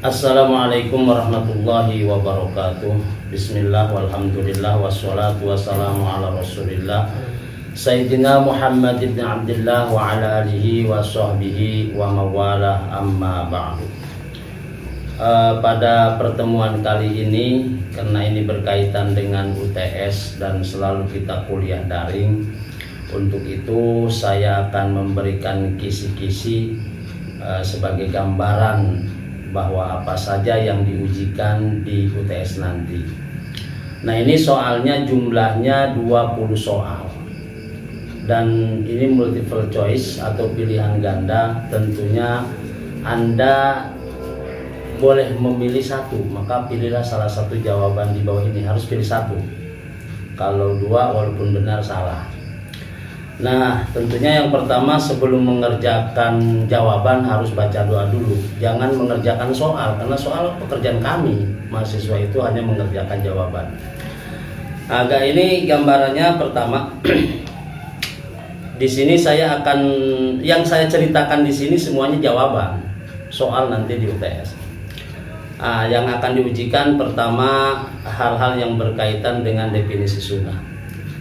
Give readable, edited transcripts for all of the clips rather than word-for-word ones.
Assalamualaikum warahmatullahi wabarakatuh. Bismillah walhamdulillah wassalatu wassalamu ala rasulillah Sayyidina Muhammad ibn Abdullah wa ala alihi wa sahbihi wa mawalah amma ba'du. Pada pertemuan kali ini, karena ini berkaitan dengan UTS dan selalu kita kuliah daring, untuk itu saya akan memberikan kisi-kisi sebagai gambaran bahwa apa saja yang diujikan di UTS nanti. Nah, ini soalnya jumlahnya 20 soal. Dan ini multiple choice atau pilihan ganda. Tentunya Anda boleh memilih satu, maka pilihlah salah satu jawaban di bawah ini. Harus pilih satu. Kalau dua walaupun benar salah. Nah, tentunya yang pertama sebelum mengerjakan jawaban harus baca doa dulu. Jangan mengerjakan soal, karena soal pekerjaan kami mahasiswa itu hanya mengerjakan jawaban. Agak ini gambarannya pertama. Di sini saya akan, yang saya ceritakan di sini semuanya jawaban soal nanti di UTS. Yang akan diujikan pertama hal-hal yang berkaitan dengan definisi sunnah.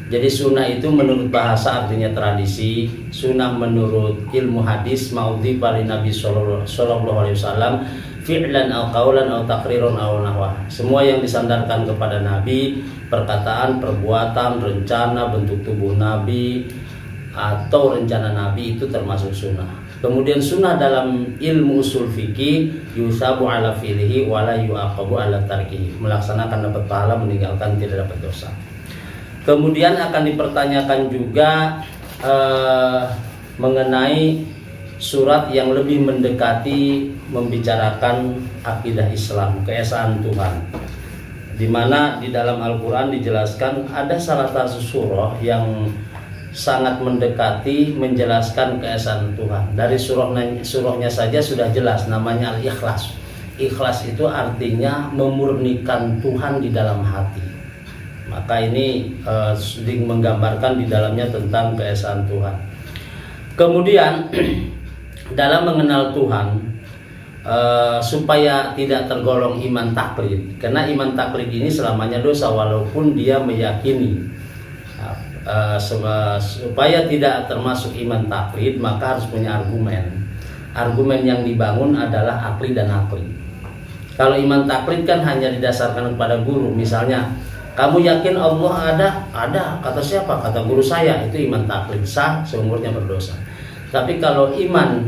Jadi sunnah itu menurut bahasa artinya tradisi, sunnah menurut ilmu hadis maudhi bali Nabi sallallahu alaihi wasallam fi'lan aw qaulan aw taqriran aw nahwa. Semua yang disandarkan kepada Nabi, perkataan, perbuatan, rencana, bentuk tubuh Nabi atau rencana Nabi itu termasuk sunnah. Kemudian sunnah dalam ilmu usul fikih yusabu ala fi'lihi wa la yu'aqabu ala tarkihi. Melaksanakan dapat pahala, meninggalkan tidak dapat dosa. Kemudian akan dipertanyakan juga mengenai surat yang lebih mendekati membicarakan akidah Islam, keesaan Tuhan. Di mana di dalam Al-Quran dijelaskan ada salah satu surah yang sangat mendekati menjelaskan keesaan Tuhan. Dari surahnya saja sudah jelas, namanya Al-Ikhlas. Ikhlas itu artinya memurnikan Tuhan di dalam hati. Maka ini menggambarkan di dalamnya tentang keesaan Tuhan. Kemudian dalam mengenal Tuhan supaya tidak tergolong iman taklid, karena iman taklid ini selamanya dosa walaupun dia meyakini. Supaya tidak termasuk iman taklid maka harus punya argumen. Argumen yang dibangun adalah akli dan akli. Kalau iman taklid kan hanya didasarkan kepada guru, misalnya kamu yakin Allah ada, kata siapa? Kata guru saya. Itu iman taklid, sah, seumurnya berdosa. Tapi kalau iman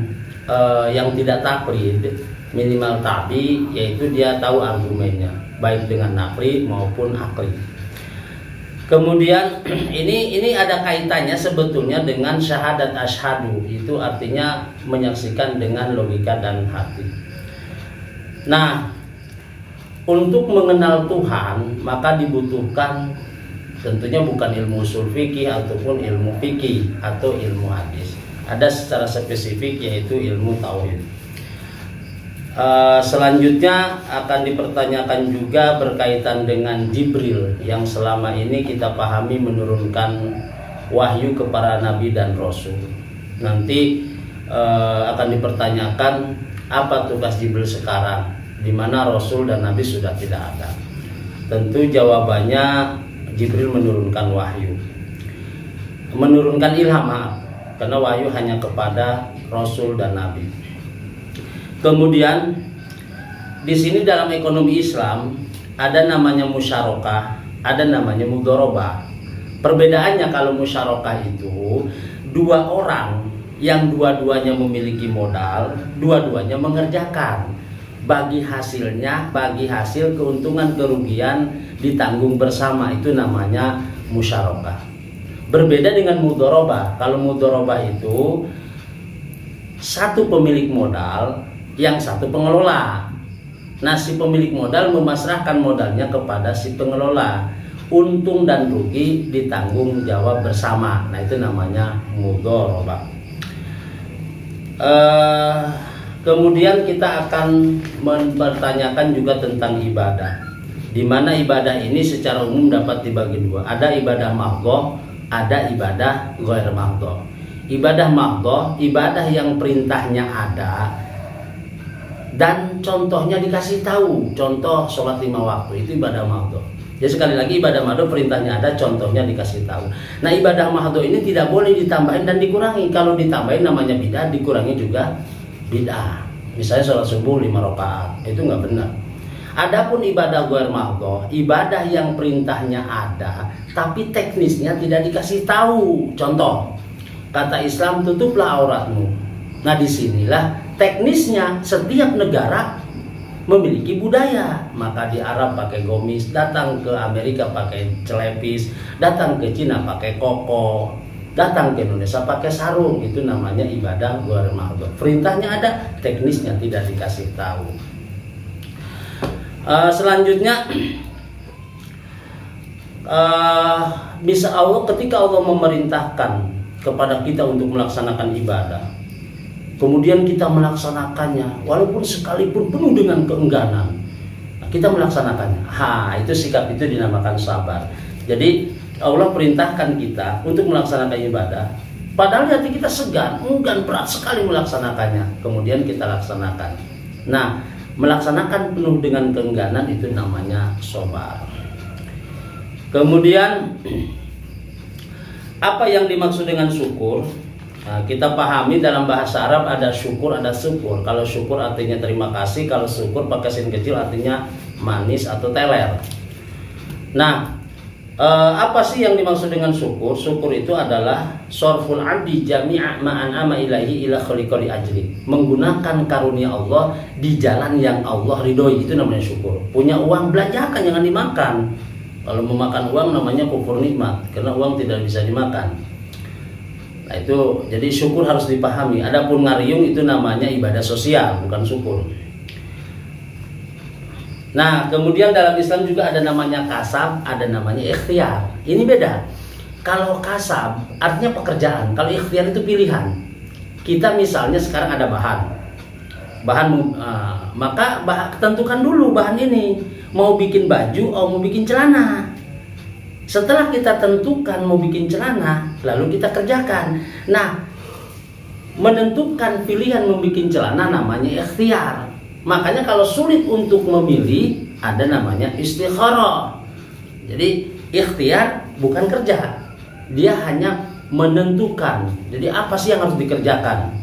yang tidak taklid, minimal tabi, yaitu dia tahu argumennya, baik dengan nakli maupun akli. Kemudian ini ada kaitannya sebetulnya dengan syahadat asyhadu, itu artinya menyaksikan dengan logika dan hati. Nah, untuk mengenal Tuhan maka dibutuhkan tentunya bukan ilmu usul fikih ataupun ilmu fikih atau ilmu hadis. Ada secara spesifik yaitu ilmu tauhid. Selanjutnya akan dipertanyakan juga berkaitan dengan Jibril yang selama ini kita pahami menurunkan wahyu kepada Nabi dan Rasul. Nanti akan dipertanyakan apa tugas Jibril sekarang, di mana Rasul dan Nabi sudah tidak ada. Tentu jawabannya Jibril menurunkan wahyu, menurunkan ilham, karena wahyu hanya kepada Rasul dan Nabi. Kemudian di sini dalam ekonomi Islam ada namanya musyarakah, ada namanya mudharabah. Perbedaannya kalau musyarakah itu dua orang yang dua-duanya memiliki modal, dua-duanya mengerjakan. Bagi hasilnya, bagi hasil keuntungan kerugian ditanggung bersama, itu namanya musyarakah. Berbeda dengan mudharabah. Kalau mudharabah itu satu pemilik modal, yang satu pengelola. Nah, si pemilik modal memasrahkan modalnya kepada si pengelola. Untung dan rugi ditanggung jawab bersama. Nah, itu namanya mudharabah. Kemudian kita akan mempertanyakan juga tentang ibadah, di mana ibadah ini secara umum dapat dibagi dua. Ada ibadah mahdhah, ada ibadah ghair mahdhah. Ibadah mahdhah, ibadah yang perintahnya ada dan contohnya dikasih tahu. Contoh sholat 5 waktu itu ibadah mahdhah. Jadi sekali lagi ibadah mahdhah perintahnya ada, contohnya dikasih tahu. Nah ibadah mahdhah ini tidak boleh ditambahin dan dikurangi. Kalau ditambahin namanya bid'ah, dikurangi juga bid'ah. Misalnya sholat subuh 5 rakaat, itu nggak benar. Adapun ibadah ghair mahdhah, ibadah yang perintahnya ada tapi teknisnya tidak dikasih tahu. Contoh, kata Islam tutuplah auratmu. Nah disinilah teknisnya. Setiap negara memiliki budaya. Maka di Arab pakai gomis, datang ke Amerika pakai celepis, datang ke Cina pakai koko, datang ke Indonesia pakai sarung. Itu namanya ibadah ghair mahdhah. Perintahnya ada, teknisnya tidak dikasih tahu. Selanjutnya bisa Allah, ketika Allah memerintahkan kepada kita untuk melaksanakan ibadah, kemudian kita melaksanakannya walaupun sekalipun penuh dengan keengganan, kita melaksanakannya. Itu sikap itu dinamakan sabar. Jadi Allah perintahkan kita untuk melaksanakan ibadah, padahal hati kita segan, enggan, berat sekali melaksanakannya, kemudian kita laksanakan. Nah, melaksanakan penuh dengan keengganan itu namanya sabar. Kemudian apa yang dimaksud dengan syukur? Nah, kita pahami dalam bahasa Arab ada syukur, ada syukur. Kalau syukur artinya terima kasih, kalau syukur pakai sin kecil artinya manis atau teler. Nah, apa sih yang dimaksud dengan syukur? Syukur itu adalah sorful abdi jami'a ma'an ama ilahi ila khaliqali ajli. Menggunakan karunia Allah di jalan yang Allah ridhoi, itu namanya syukur. Punya uang, belanjakan, jangan dimakan. Kalau memakan uang namanya kufur nikmat, karena uang tidak bisa dimakan. Nah itu, jadi syukur harus dipahami. Adapun ngariung itu namanya ibadah sosial, bukan syukur. Nah, kemudian dalam Islam juga ada namanya kasab, ada namanya ikhtiar. Ini beda. Kalau kasab artinya pekerjaan, kalau ikhtiar itu pilihan. Kita misalnya sekarang ada bahan, maka tentukan dulu bahan ini. Mau bikin baju atau mau bikin celana. Setelah kita tentukan mau bikin celana, lalu kita kerjakan. Nah, menentukan pilihan membuat celana namanya ikhtiar. Makanya kalau sulit untuk memilih, ada namanya istikharah. Jadi ikhtiar bukan kerja, dia hanya menentukan. Jadi apa sih yang harus dikerjakan?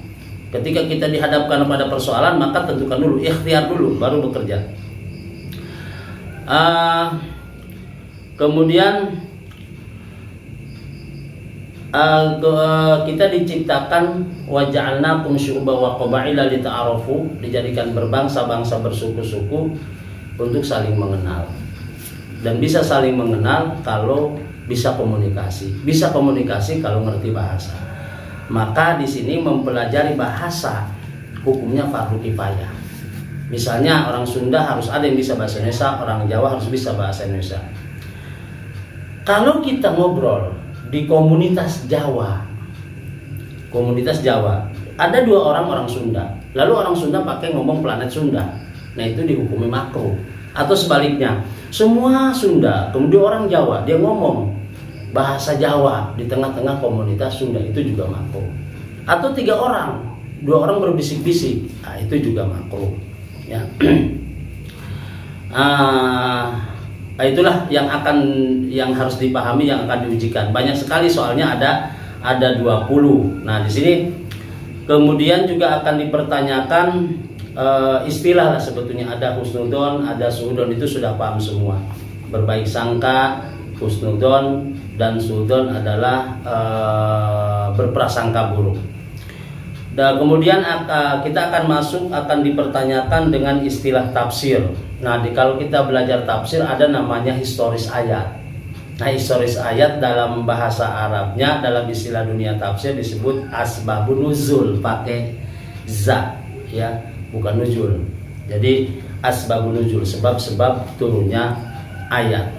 Ketika kita dihadapkan pada persoalan, maka tentukan dulu, ikhtiar dulu, baru bekerja. Kemudian kita diciptakan waja'alnakum syu'uban wa qabaila lita'arafu, dijadikan berbangsa-bangsa bersuku-suku untuk saling mengenal. Dan bisa saling mengenal kalau bisa komunikasi. Bisa komunikasi kalau ngerti bahasa. Maka di sini mempelajari bahasa hukumnya fardu kifayah. Misalnya orang Sunda harus ada yang bisa bahasa Indonesia, orang Jawa harus bisa bahasa Indonesia. Kalau kita ngobrol di komunitas Jawa, ada 2 orang Sunda, lalu orang Sunda pakai ngomong planet Sunda, nah itu dihukumi makruh. Atau sebaliknya, semua Sunda, kemudian orang Jawa dia ngomong bahasa Jawa di tengah-tengah komunitas Sunda, itu juga makruh. Atau 2 orang berbisik-bisik, nah itu juga makruh. Ya. Itulah yang harus dipahami, yang akan diujikan. Banyak sekali soalnya ada 20. Nah, di sini kemudian juga akan dipertanyakan istilah lah, sebetulnya ada husnudon, ada suudon, itu sudah paham semua. Berbaik sangka, husnudon dan suudon adalah berprasangka buruk. Dan kemudian kita akan dipertanyakan dengan istilah tafsir. Nah, kalau kita belajar tafsir ada namanya historis ayat. Nah, historis ayat dalam bahasa Arabnya, dalam istilah dunia tafsir disebut asbabun nuzul, pakai za, ya, bukan nuzul. Jadi asbabun nuzul, sebab-sebab turunnya ayat.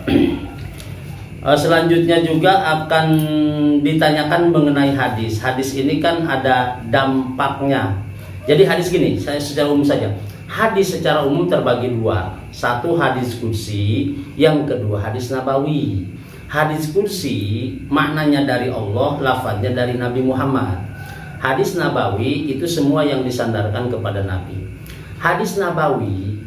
Selanjutnya juga akan ditanyakan mengenai hadis. Hadis ini kan ada dampaknya. Jadi hadis gini, saya secara umum saja. Hadis secara umum terbagi 2. Satu hadis qudsi, yang kedua hadis nabawi. Hadis qudsi maknanya dari Allah, lafadznya dari Nabi Muhammad. Hadis nabawi itu semua yang disandarkan kepada Nabi. hadis nabawi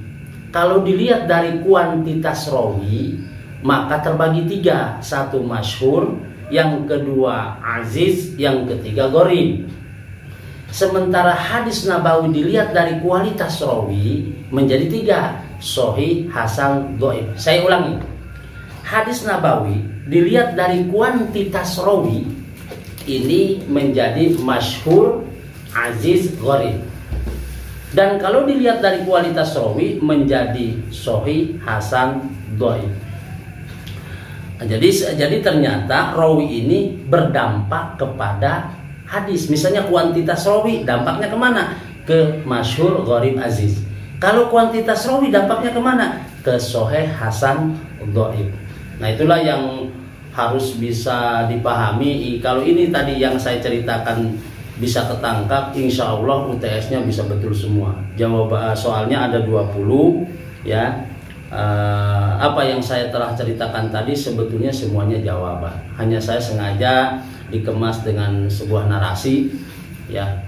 kalau dilihat dari kuantitas rawi maka terbagi tiga. Satu masyhur, yang kedua aziz, yang ketiga gharib. Sementara hadis nabawi dilihat dari kualitas rawi menjadi tiga: sahih, hasan, dhaif. Saya ulangi, hadis nabawi dilihat dari kuantitas rawi ini menjadi masyhur, aziz, gharib. Dan kalau dilihat dari kualitas rawi menjadi sahih, hasan, dhaif. Jadi ternyata rawi ini berdampak kepada hadis. Misalnya kuantitas rawi dampaknya kemana? Ke masyhur, gharib, aziz. Kalau kuantitas rawi dampaknya kemana? Ke sahih, hasan, dhaif. Nah itulah yang harus bisa dipahami. Kalau ini tadi yang saya ceritakan bisa ketangkap, insya Allah UTS-nya bisa betul semua. Jawab soalnya ada 20 ya. Apa yang saya telah ceritakan tadi sebetulnya semuanya jawaban. Hanya saya sengaja dikemas dengan sebuah narasi ya,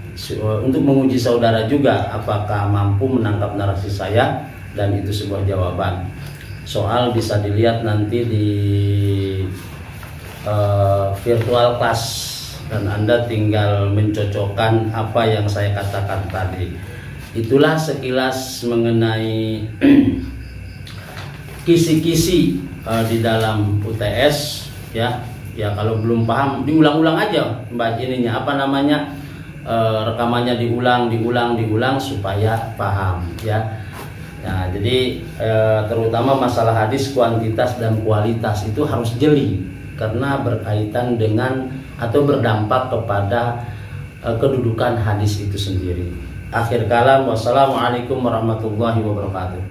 untuk menguji saudara juga apakah mampu menangkap narasi saya, dan itu sebuah jawaban. Soal bisa dilihat nanti di virtual class, dan Anda tinggal mencocokkan apa yang saya katakan tadi. Itulah sekilas mengenai kisi-kisi di dalam UTS ya. Ya kalau belum paham diulang-ulang aja mbak ininya apa namanya, rekamannya diulang supaya paham ya. Nah jadi terutama masalah hadis kuantitas dan kualitas itu harus jeli karena berkaitan dengan atau berdampak kepada kedudukan hadis itu sendiri. Akhir kalam, wassalamualaikum warahmatullahi wabarakatuh.